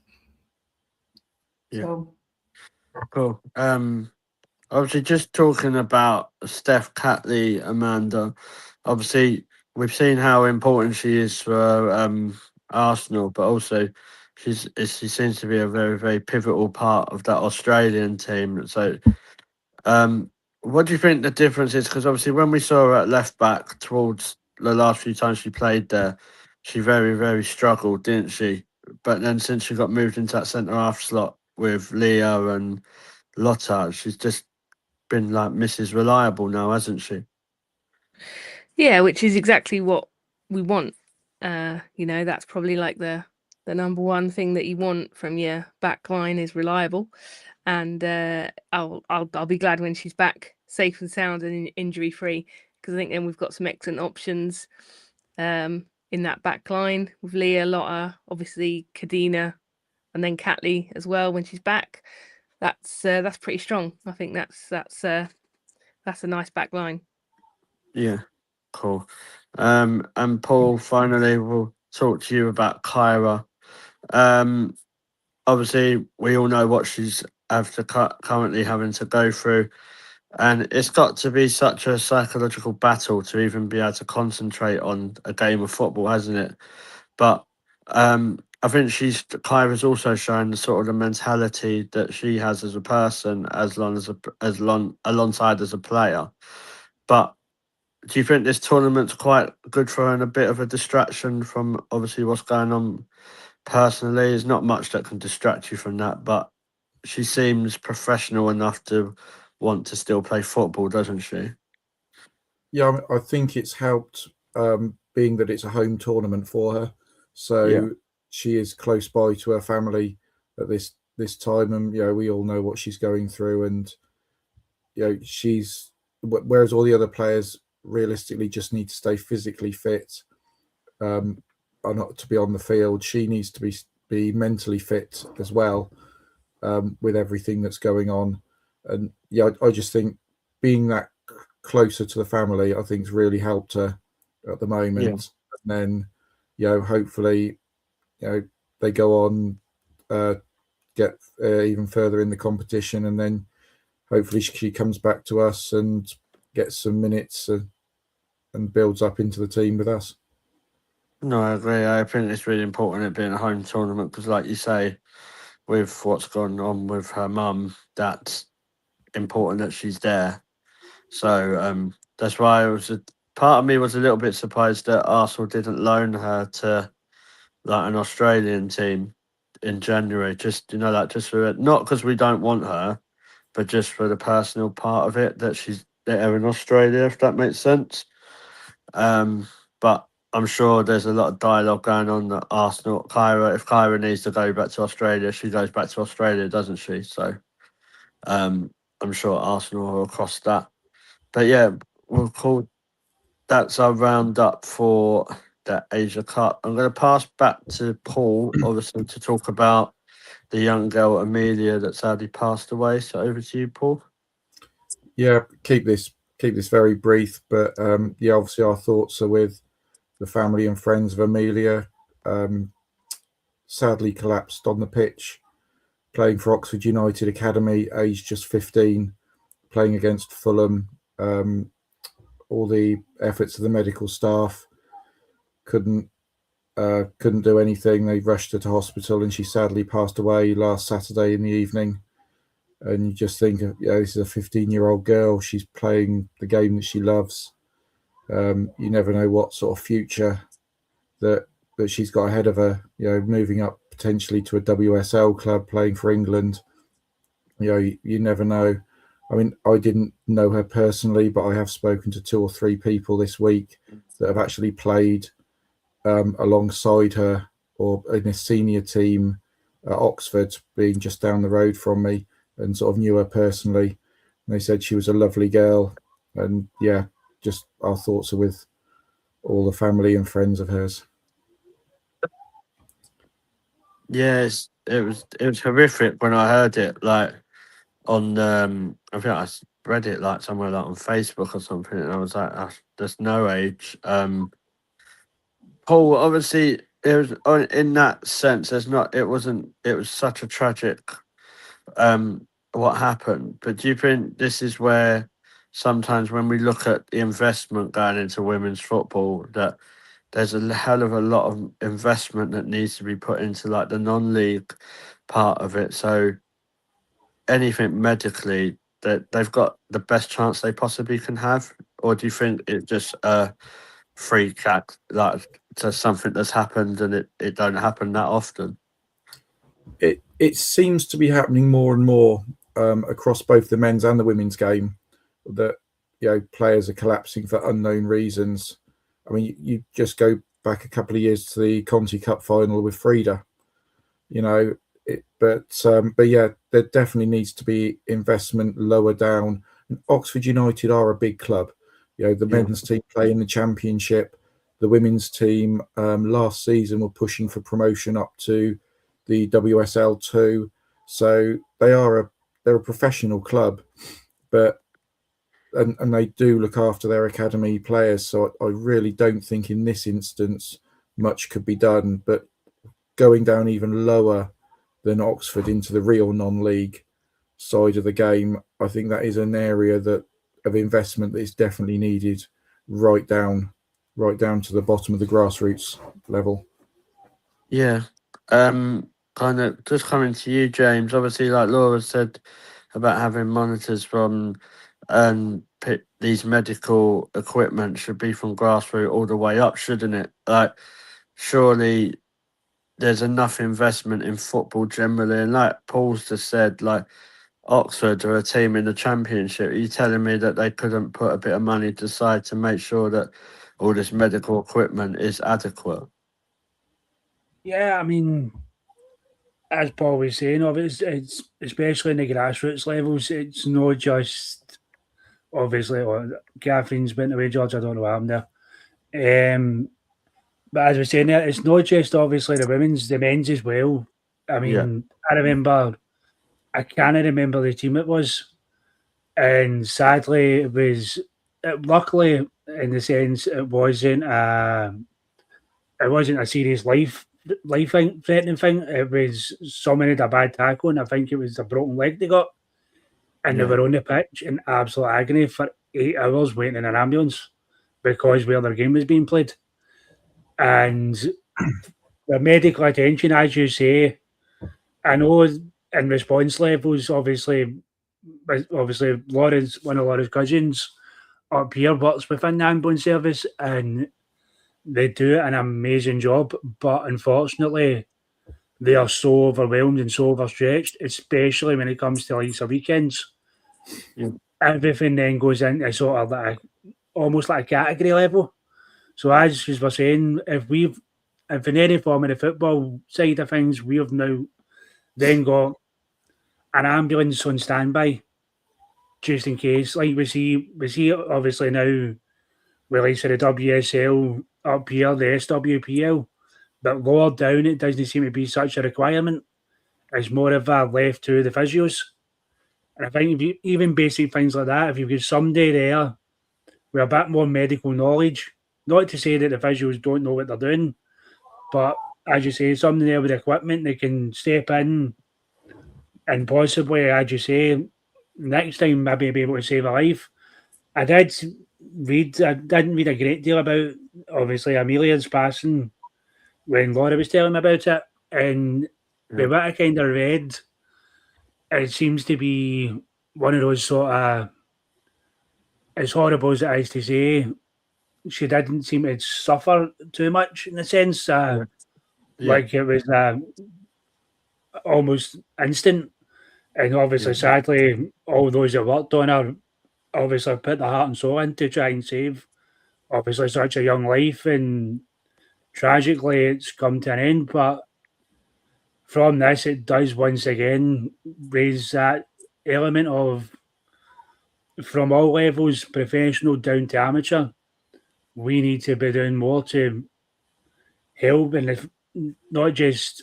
S2: Yeah.
S5: So
S2: Cool. Obviously, just talking about Steph Catley, Amanda. Obviously, we've seen how important she is for Arsenal, but also she seems to be a very, very pivotal part of that Australian team. So, what do you think the difference is? Because obviously, when we saw her at left back towards the last few times she played there, she very, very struggled, didn't she? But then since she got moved into that centre half slot with Leah and Lotta, she's just been like Mrs. Reliable now, hasn't she?
S4: Yeah, which is exactly what we want. That's probably like the number one thing that you want from your back line is reliable. And I'll be glad when she's back safe and sound and injury free, because I think then we've got some excellent options in that back line with Leah, Lotta, obviously Kadina, and then Catley as well when she's back. That's pretty strong. I think that's a nice back line.
S2: Yeah, cool. And Paul, finally, we'll talk to you about Kyra. Obviously, we all know what she's currently having to go through, and it's got to be such a psychological battle to even be able to concentrate on a game of football, hasn't it? But I think Kyra's also shown the sort of the mentality that she has as a person, alongside as a player. But do you think this tournament's quite good for her and a bit of a distraction from obviously what's going on personally? There's not much that can distract you from that, but she seems professional enough to want to still play football, doesn't she?
S3: Yeah, I think it's helped being that it's a home tournament for her. So she is close by to her family at this time, and we all know what she's going through, and she's whereas all the other players realistically just need to stay physically fit, or not to be on the field. She needs to be mentally fit as well, with everything that's going on. And I just think being that closer to the family, I think, has really helped her at the moment. And then, hopefully, they go on, get even further in the competition, and then hopefully she comes back to us and gets some minutes and builds up into the team with us.
S2: No, I agree. I think it's really important it being a home tournament because, like you say, with what's gone on with her mum, that's important that she's there. So that's why part of me was a little bit surprised that Arsenal didn't loan her to like an Australian team in January. Just just for it, not because we don't want her, but just for the personal part of it that she's there in Australia, if that makes sense. But I'm sure there's a lot of dialogue going on that Arsenal, if Kyra needs to go back to Australia, she goes back to Australia, doesn't she? So I'm sure Arsenal will cross that. But yeah, we'll call that's our roundup for the Asia Cup. I'm going to pass back to Paul, obviously, to talk about the young girl Amelia that sadly passed away. So over to you, Paul.
S3: Yeah, keep this very brief, but obviously our thoughts are with the family and friends of Amelia. Sadly collapsed on the pitch, playing for Oxford United Academy, aged just 15, playing against Fulham. All the efforts of the medical staff couldn't do anything. They rushed her to hospital, and she sadly passed away last Saturday in the evening. And you just think, this is a 15-year-old girl. She's playing the game that she loves. You never know what sort of future that she's got ahead of her. Moving up potentially to a WSL club, playing for England. You never know. I mean, I didn't know her personally, but I have spoken to 2 or 3 people this week that have actually played alongside her or in a senior team at Oxford, being just down the road from me, and sort of knew her personally. And they said she was a lovely girl, and yeah, just our thoughts are with all the family and friends of hers.
S2: Yes, it was horrific when I heard it. Like on, I think I read it like somewhere like on Facebook or something, and I was like, "There's no age." Paul, obviously, it was in that sense. There's not. It wasn't. It was such a tragic, what happened. But do you think this is where sometimes when we look at the investment going into women's football, that there's a hell of a lot of investment that needs to be put into like the non-league part of it. So anything medically that they've got the best chance they possibly can have, or do you think it's just a freak act, like to something that's happened and it don't happen that often?
S3: It seems to be happening more and more across both the men's and the women's game, that players are collapsing for unknown reasons. I mean, you just go back a couple of years to the Conti Cup final with Frida, but yeah, there definitely needs to be investment lower down. And Oxford United are a big club. The men's team play in the Championship. The women's team last season were pushing for promotion up to the WSL2. So they're a professional club, but and they do look after their academy players. So I really don't think in this instance much could be done. But going down even lower than Oxford into the real non-league side of the game, I think that is an area of investment that is definitely needed right down to the bottom of the grassroots level.
S2: Yeah. Kind of just coming to you, James. Obviously, like Laura said about having monitors from these medical equipment should be from grassroots all the way up, shouldn't it? Like, surely there's enough investment in football generally, and like Paul's just said, like Oxford are a team in the Championship. Are you telling me that they couldn't put a bit of money aside to make sure that all this medical equipment is adequate?
S1: Yeah, I mean, as Paul was saying, it's especially in the grassroots levels. It's not just obviously. Catherine's went away, George. I don't know what happened there. But as we saying there, it's not just obviously the women's, the men's as well. I mean, I can't remember the team it was, and sadly, it was. Luckily, in the sense, it wasn't a serious life-threatening thing. It was someone had a bad tackle, and I think it was a broken leg they got, and they were on the pitch in absolute agony for 8 hours waiting in an ambulance because where their game was being played. And the medical attention, as you say, I know in response levels, obviously, Laura's one of Laura's cousins up here works within the ambulance service, and they do an amazing job. But unfortunately, they are so overwhelmed and so overstretched, especially when it comes to like weekends.
S2: Yeah.
S1: Everything then goes into sort of like almost like a category level. So as we're saying, if in any form of the football side of things, we have now then got an ambulance on standby just in case. Like we see obviously now with like the WSL up here, the SWPL, but lower down it doesn't seem to be such a requirement. It's more of a left to the physios. And I think if you, even basic things like that, if you've got somebody there with a bit more medical knowledge, not to say that the physios don't know what they're doing, but as you say, somebody there with equipment they can step in and possibly, as you say, next time maybe be able to save a life. I didn't read a great deal about obviously Amelia's passing when Laura was telling me about it, and with what I kind of read, it seems to be one of those sort of, as horrible as it is to say, she didn't seem to suffer too much in the sense, like it was almost instant. And obviously, sadly, all those that worked on her obviously put their heart and soul in to try and save, obviously, such a young life. And tragically it's come to an end, but from this it does once again raise that element of, from all levels, professional down to amateur, we need to be doing more to help, and if not just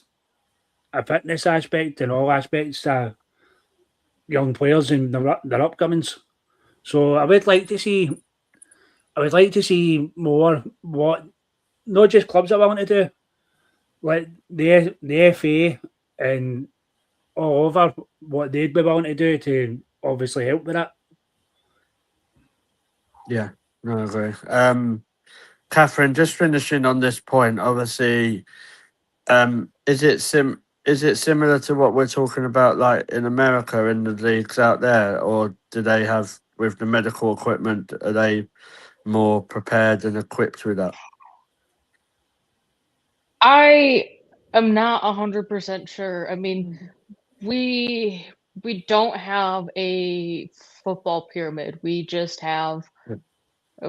S1: a fitness aspect and all aspects of young players and their upcomings. So I would like to see more what not just clubs are willing to do, like the FA and all over what they'd be willing to do to obviously help with that.
S2: Yeah, no, I agree. Catherine, just finishing on this point, obviously, is it similar to what we're talking about, like in America in the leagues out there, or do they have, with the medical equipment, are they more prepared and equipped with that?
S6: I am not 100% sure. I mean, we don't have a football pyramid. We just have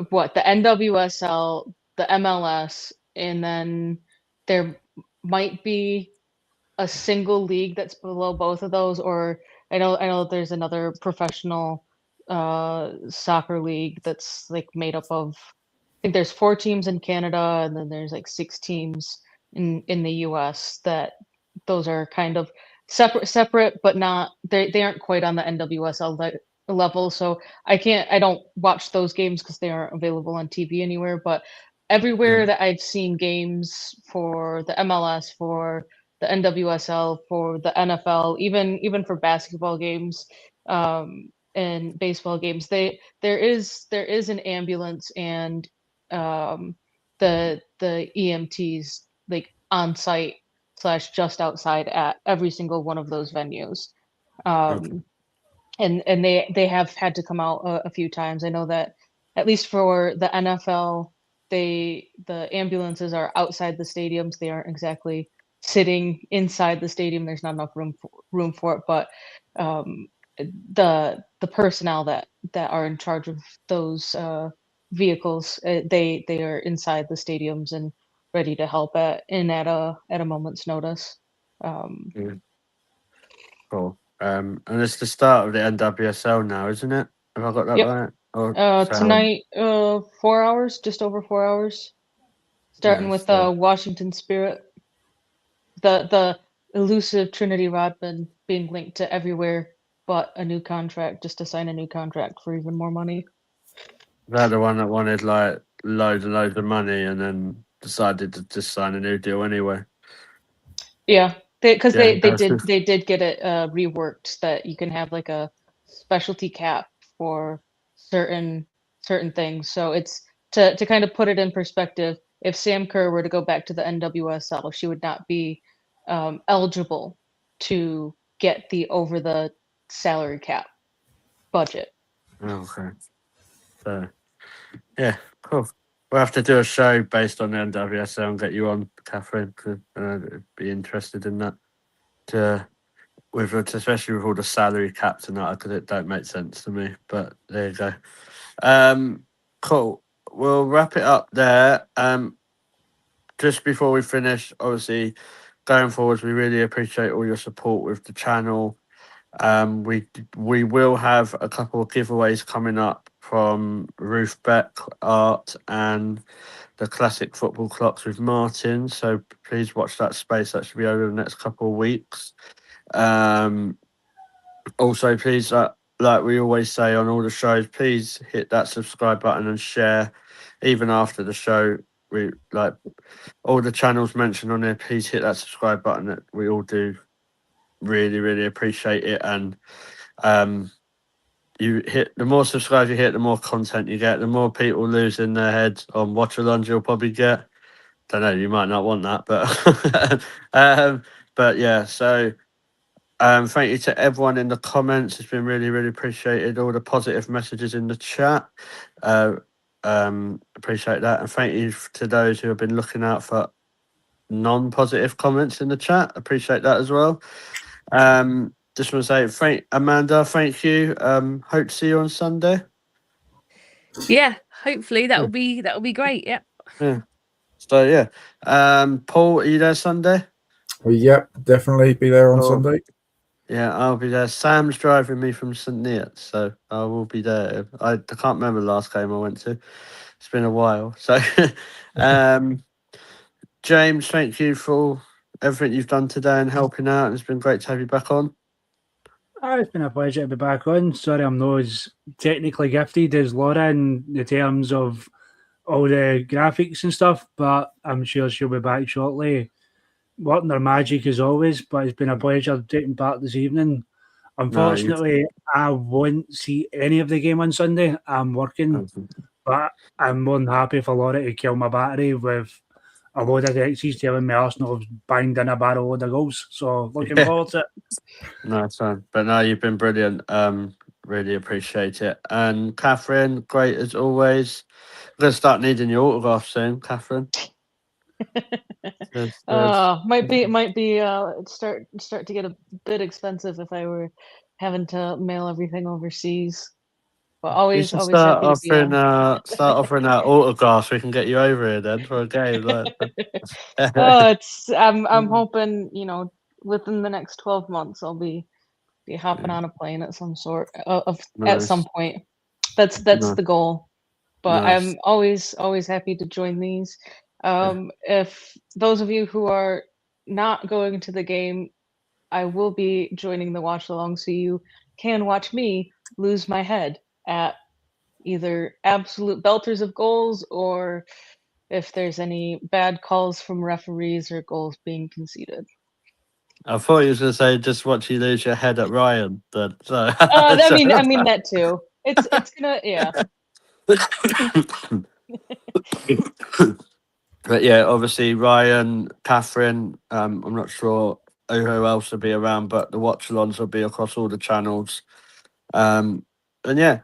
S6: what, the NWSL, the MLS, and then there might be a single league that's below both of those, or I know there's another professional soccer league that's like made up of, I think there's 4 teams in Canada, and then there's like 6 teams in the US, that those are kind of separate, but not, they aren't quite on the NWSL level. So I don't watch those games because they aren't available on TV anywhere, but everywhere that I've seen games for the MLS, for the NWSL, for the NFL, even for basketball games, and baseball games, there is an ambulance and the EMTs like on site / just outside at every single one of those venues. And they have had to come out a few times. I know that at least for the NFL, the ambulances are outside the stadiums. They aren't exactly sitting inside the stadium. There's not enough room for it. But the personnel that are in charge of those vehicles, they are inside the stadiums and ready to help at a moment's notice.
S2: Cool. And it's the start of the NWSL now, isn't it? Have I got that
S6: Yep.
S2: right? Or
S6: Tonight, 4 hours, just over 4 hours, starting with Washington Spirit, the elusive Trinity Rodman being linked to everywhere but a new contract, just to sign a new contract for even more money.
S2: They're the one that wanted like loads and loads of money and then decided to just sign a new deal anyway.
S6: Yeah, because they did get it reworked that you can have like a specialty cap for certain things. So it's to kind of put it in perspective. If Sam Kerr were to go back to the NWSL, she would not be eligible to get the over the salary cap budget.
S2: Okay. So, yeah, cool. We'll have to do a show based on the NWSL and get you on, Catherine, because I'd be interested in that. Especially with all the salary caps and that, because it don't make sense to me. But there you go. Cool. We'll wrap it up there. Just before we finish, obviously, going forwards, we really appreciate all your support with the channel. We will have a couple of giveaways coming up from Ruth Beck Art and the Classic Football Clocks with Martin. So please watch that space. That should be over the next couple of weeks. Also, please, like we always say on all the shows, please hit that subscribe button and share. Even after the show, we like all the channels mentioned on there. Please hit that subscribe button. We all do really, really appreciate it. And you hit, the more subscribers you hit, the more content you get. The more people losing their heads on watch-alongs you'll probably get. Don't know, you might not want that, but yeah. So thank you to everyone in the comments. It's been really, really appreciated. All the positive messages in the chat. Appreciate that, and thank you to those who have been looking out for non-positive comments in the chat. Appreciate that as well. Just want to say, Amanda, thank you. Hope to see you on Sunday.
S4: Yeah, hopefully that'll be great. Yeah.
S2: So yeah, Paul, are you there Sunday?
S3: Well, yep, definitely be there on
S2: Oh.
S3: Sunday.
S2: Yeah, I'll be there. Sam's driving me from St. Neots, so I will be there. I can't remember the last game I went to. It's been a while. So, James, thank you for everything you've done today and helping out. It's been great to have you back on.
S1: It's been a pleasure to be back on. Sorry I'm not as technically gifted as Laura in the terms of all the graphics and stuff, but I'm sure she'll be back shortly. Working her magic as always, but it's been a pleasure taking part this evening. Unfortunately, I won't see any of the game on Sunday. I'm working, but I'm more than happy for Laura to kill my battery with a load of texts telling me Arsenal have banged in a barrel load of goals. So looking forward to it.
S2: Nice one. But no, you've been brilliant. Really appreciate it. And Catherine, great as always. I'm going to start needing your autograph soon, Catherine.
S6: Might be start to get a bit expensive if I were having to mail everything overseas. But always happy to be on.
S2: Start offering out autographs. We can get you over here then for a game.
S6: I'm hoping, within the next 12 months I'll be hopping on a plane at some sort at some point. That's the goal. But
S2: Nice.
S6: I'm always happy to join these. If those of you who are not going to the game, I will be joining the watch along, so you can watch me lose my head at either absolute belters of goals or if there's any bad calls from referees or goals being conceded.
S2: I thought you was going to say just watch you lose your head at Ryan. Then, so.
S6: I mean that too. It's gonna
S2: But yeah, obviously Ryan, Catherine. I'm not sure who else will be around, but the watch-alongs will be across all the channels. And yeah,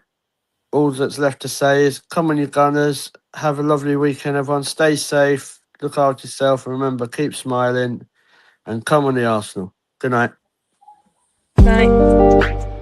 S2: all that's left to say is come on, you Gunners. Have a lovely weekend, everyone. Stay safe. Look after yourself. And remember, keep smiling. And come on, the Arsenal. Good night.
S4: Night.